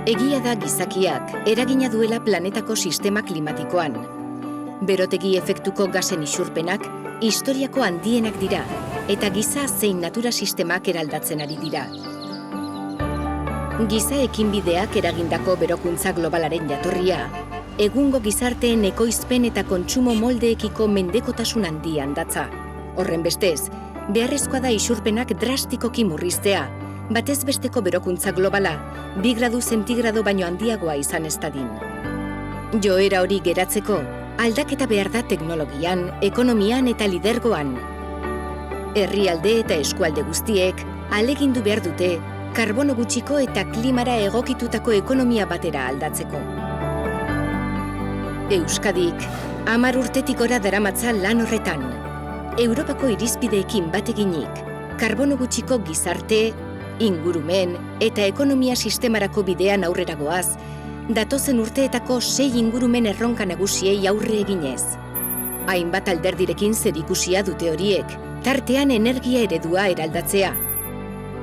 Egia da gizakiak eragina duela planetako sistema klimatikoan. Berotegi efektuko gasen isurpenak historiako handienak dira eta giza zein natura sistemak eraldatzen ari dira. Giza ekinbideak eragindako berokuntza globalaren jatorria, egungo gizarteen ekoizpen eta kontsumo moldeekiko mendekotasun handian datza. Horrenbestez, beharrezkoa da isurpenak drastikoki murriztea, batez besteko berokuntza globala, 2 gradu zentigrado baino handiagoa izan ez dadin. Joera hori geratzeko, aldaketa behar da teknologian, ekonomian eta lidergoan. Herrialde eta eskualde guztiek ahalegindu behar dute karbono gutxiko eta klimara egokitutako ekonomia batera aldatzeko. Euskadik 10 urtetik gora daramatza lan horretan. Europako irizpideekin bat eginik, karbono gutxiko gizarte, ingurumen eta ekonomia sistemarako bidean aurrera goaz, datozen urteetako 6 ingurumen erronka nagusiei aurre eginez. Hainbat alderdirekin zerikusia dute horiek, tartean energia eredua eraldatzea.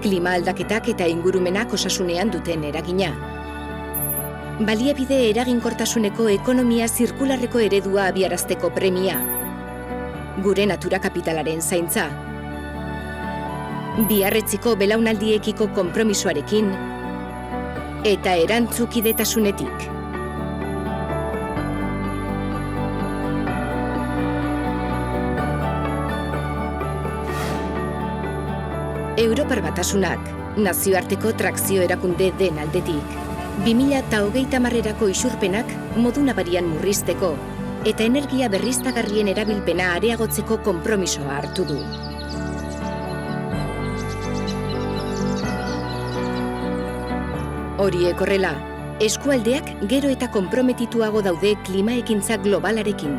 Klima aldaketak eta ingurumenak osasunean duten eragina. Baliabide eraginkortasuneko ekonomia zirkularreko eredua abiarazteko premia. Gure natura kapitalaren zaintza. Biarretziko belaunaldiekiko konpromisoarekin eta erantzukidetasunetik. Europar Batasunak, nazioarteko trakzio erakunde den aldetik, 2030erako isurpenak modu nabarian murrizteko eta energia berriztagarrien erabilpena areagotzeko konpromisoa hartu du. Horiek horrela, eskualdeak gero eta konprometituago daude klimaekintza globalarekin.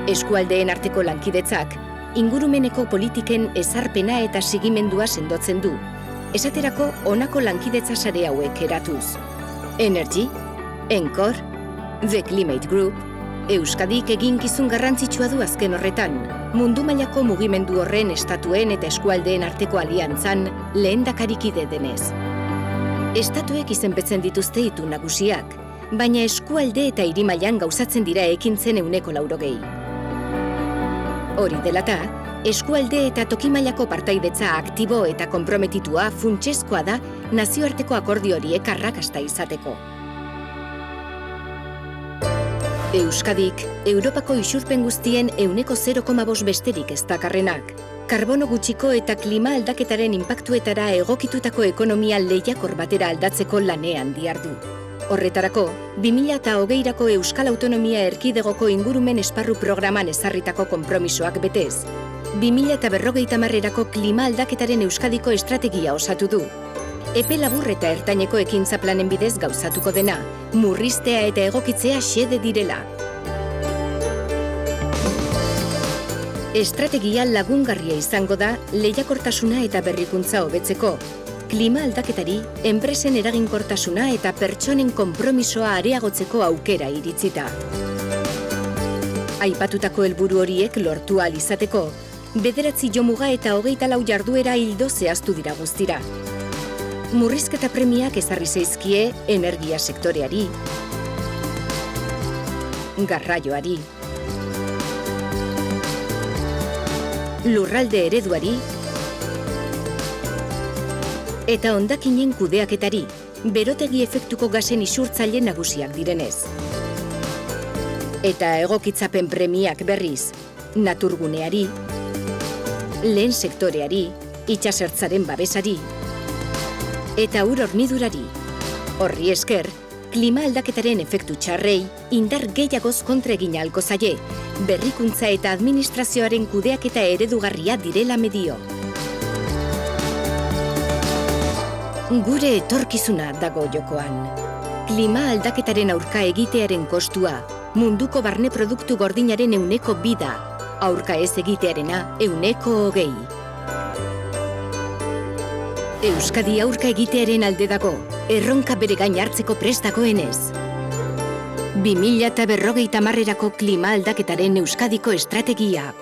Eskualdeen arteko lankidetzak, ingurumeneko politiken ezarpena eta sigimendua sendotzen du. Esaterako honako lankidetza sare hauek eratuz. Energy, Encore, The Climate Group, Euskadik eginkizun garrantzitsua du azken horretan, mundu mailako mugimendu horren estatuen eta eskualdeen arteko aliantzan lehendakarikide denez. Estatuek izenpetzen dituzte itun nagusiak, baina eskualde eta hiri mailan gauzatzen dira ekintzen 80%. Hori dela eta, eskualde eta toki mailako partaidetza aktibo eta konprometitua funtsezkoa da nazioarteko akordio horiek arrakasta izateko. Euskadik, Europako isurpen guztien 0,5 besterik ez dakarrenak. Karbono gutxiko eta klima aldaketaren inpaktuetara egokitutako ekonomia lehiakor batera aldatzeko lanean dihardu. Horretarako, 2020erako Euskal Autonomia Erkidegoko ingurumen esparru programan ezarritako konpromisoak betez, 2050erako klima aldaketaren Euskadiko estrategia osatu du. Epe labur eta ertaineko ekintza planen bidez gauzatuko dena, murriztea eta egokitzea xede direla. Estrategia lagungarria izango da lehiakortasuna eta berrikuntza hobetzeko, klima aldaketari, enpresen eraginkortasuna eta pertsonen konpromisoa areagotzeko aukera iritzita. Aipatutako helburu horiek lortu ahal izateko, 9 jomuga eta 24 jarduera ildo zehaztu dira guztira. Murrizketa premiak ezarri zaizkie energia sektoreari, garraioari, lurralde ereduari eta hondakinen kudeaketari, berotegi efektuko gasen isurtzaile nagusiak direnez. Eta egokitzapen premiak berriz, naturguneari, lehen sektoreari, itsasertzaren babesari, eta ur hornidurari. Horri esker, klima aldaketaren efektu txarrei indar gehiagoz kontra egin ahalko zaie, berrikuntza eta administrazioaren kudeaketa eredugarria direla medio. Gure etorkizuna dago jokoan. Klima aldaketaren aurka egitearen kostua, munduko barne produktu gordinaren 2% da, aurka ez egitearena 20%. Euskadi aurka egitearen alde dago, erronka bere gain hartzeko prest dagoenez. 2050erako klima aldaketaren Euskadiko estrategia.